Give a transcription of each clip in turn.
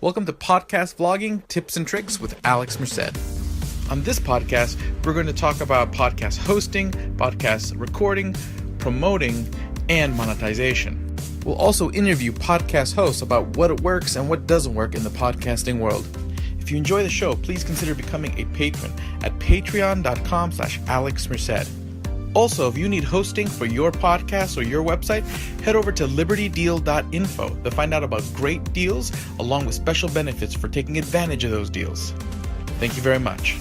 Welcome to Podcast Vlogging Tips and Tricks with Alex Merced. On this podcast, we're going to talk about podcast hosting, podcast recording, promoting, and monetization. We'll also interview podcast hosts about what works and what doesn't work in the podcasting world. If you enjoy the show, please consider becoming a patron at patreon.com/Alex Merced. Also, if you need hosting for your podcast or your website, head over to libertydeal.info to find out about great deals along with special benefits for taking advantage of those deals. Thank you very much.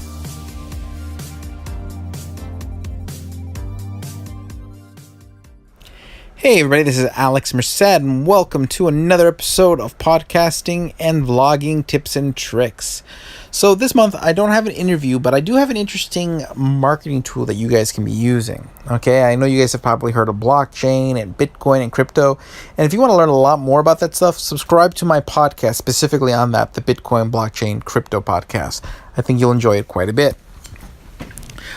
Hey everybody, this is Alex Merced and welcome to another episode of Podcasting and Vlogging Tips and Tricks. So this month I don't have an interview, but I do have an interesting marketing tool that you guys can be using. Okay, I know you guys have probably heard of blockchain and Bitcoin and crypto. And if you want to learn a lot more about that stuff, subscribe to my podcast specifically on that, the Bitcoin, blockchain, crypto podcast. I think you'll enjoy it quite a bit.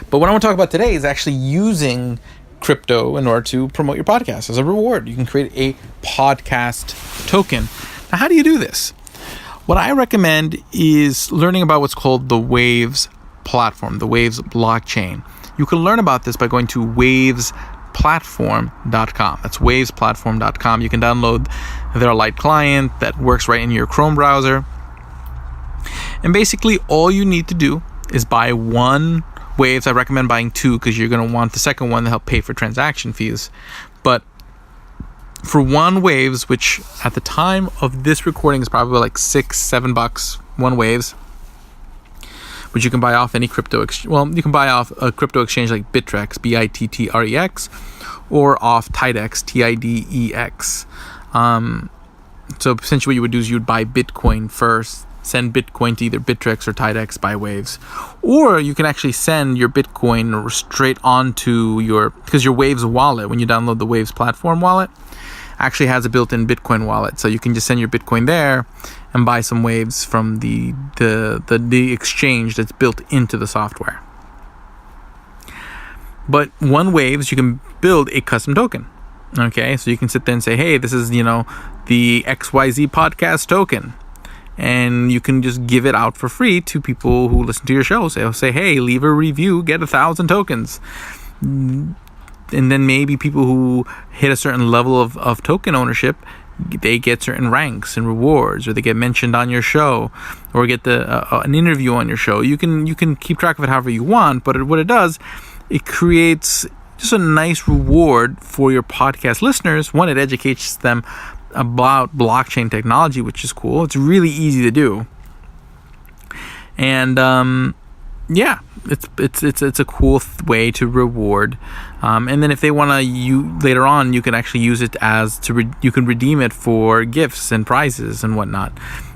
But what I want to talk about today is actually using crypto in order to promote your podcast as a reward. You can create a podcast token. Now, how do you do this? What I recommend is learning about what's called the Waves platform, the Waves blockchain. You can learn about this by going to wavesplatform.com. That's wavesplatform.com. You can download their light client that works right in your Chrome browser. And basically all you need to do is buy one Waves. I recommend buying two because you're going to want the second one to help pay for transaction fees. But for one Waves, which at the time of this recording is probably like $6-7, one Waves, which you can buy off any crypto you can buy off a crypto exchange like Bittrex, Bittrex, or off Tidex, Tidex. So essentially what you would do is you would buy Bitcoin first, send Bitcoin to either Bittrex or Tidex by Waves. Or you can actually send your Bitcoin straight onto because your Waves wallet, when you download the Waves platform wallet, actually has a built-in Bitcoin wallet. So you can just send your Bitcoin there and buy some Waves from the exchange that's built into the software. But one Waves, you can build a custom token. Okay, so you can sit there and say, hey, this is, the XYZ podcast token. And you can just give it out for free to people who listen to your show. So say, hey, leave a review, get 1,000 tokens. And then maybe people who hit a certain level of token ownership, they get certain ranks and rewards, or they get mentioned on your show, or get an interview on your show. You can keep track of it however you want, but what it does, it creates just a nice reward for your podcast listeners. One, it educates them about blockchain technology, which is cool. It's really easy to do, and it's a cool way to reward. And then if they want to, later on, you can actually use it you can redeem it for gifts and prizes and whatnot.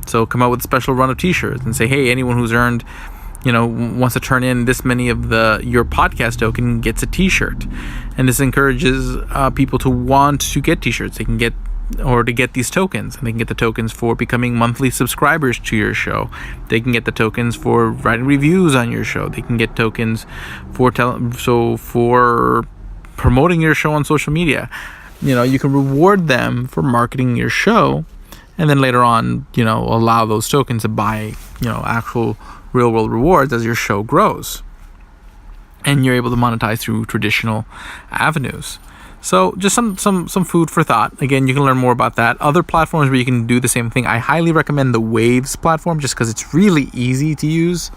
So come out with a special run of T-shirts and say, hey, anyone who's earned, wants to turn in this many of your podcast token gets a T-shirt. And this encourages people to want to get T-shirts. They can get these tokens, and they can get the tokens for becoming monthly subscribers to your show. They can get the tokens for writing reviews on your show. They can get tokens for promoting your show on social media. You can reward them for marketing your show, and then later on, allow those tokens to buy, actual real world rewards as your show grows, and you're able to monetize through traditional avenues. So just some food for thought. Again, you can learn more about that. Other platforms where you can do the same thing. I highly recommend the Waves platform just because it's really easy to use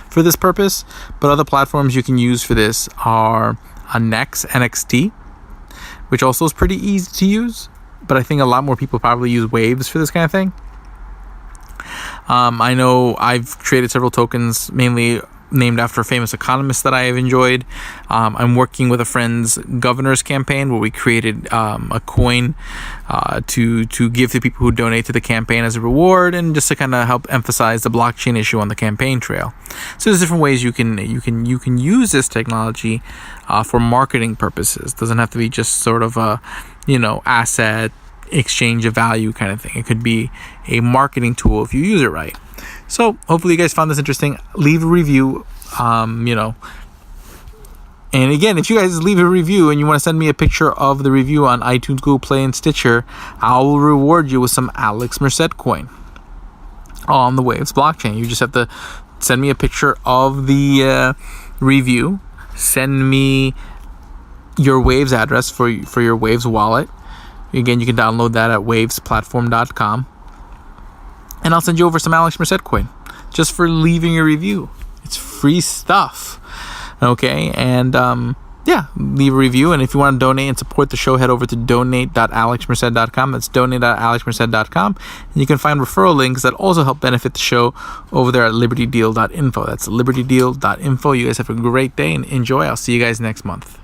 for this purpose. But other platforms you can use for this are NXT, which also is pretty easy to use. But I think a lot more people probably use Waves for this kind of thing. I know I've created several tokens, mainly named after famous economists that I have enjoyed. I'm working with a friend's governor's campaign where we created a coin to give to people who donate to the campaign as a reward, and just to kind of help emphasize the blockchain issue on the campaign trail. So there's different ways you can use this technology for marketing purposes. It doesn't have to be just sort of a asset exchange of value kind of thing. It could be a marketing tool if you use it right. So hopefully you guys found this interesting. Leave a review, And again, if you guys leave a review and you want to send me a picture of the review on iTunes, Google Play, and Stitcher, I will reward you with some Alex Merced coin. on the Waves blockchain. You just have to send me a picture of the review, send me your Waves address for your Waves wallet. Again, you can download that at wavesplatform.com, and I'll send you over some Alex Merced coin just for leaving a review. It's free stuff. Okay, and leave a review. And if you want to donate and support the show, head over to donate.alexmerced.com. That's donate.alexmerced.com. And you can find referral links that also help benefit the show over there at libertydeal.info. That's libertydeal.info. You guys have a great day and enjoy. I'll see you guys next month.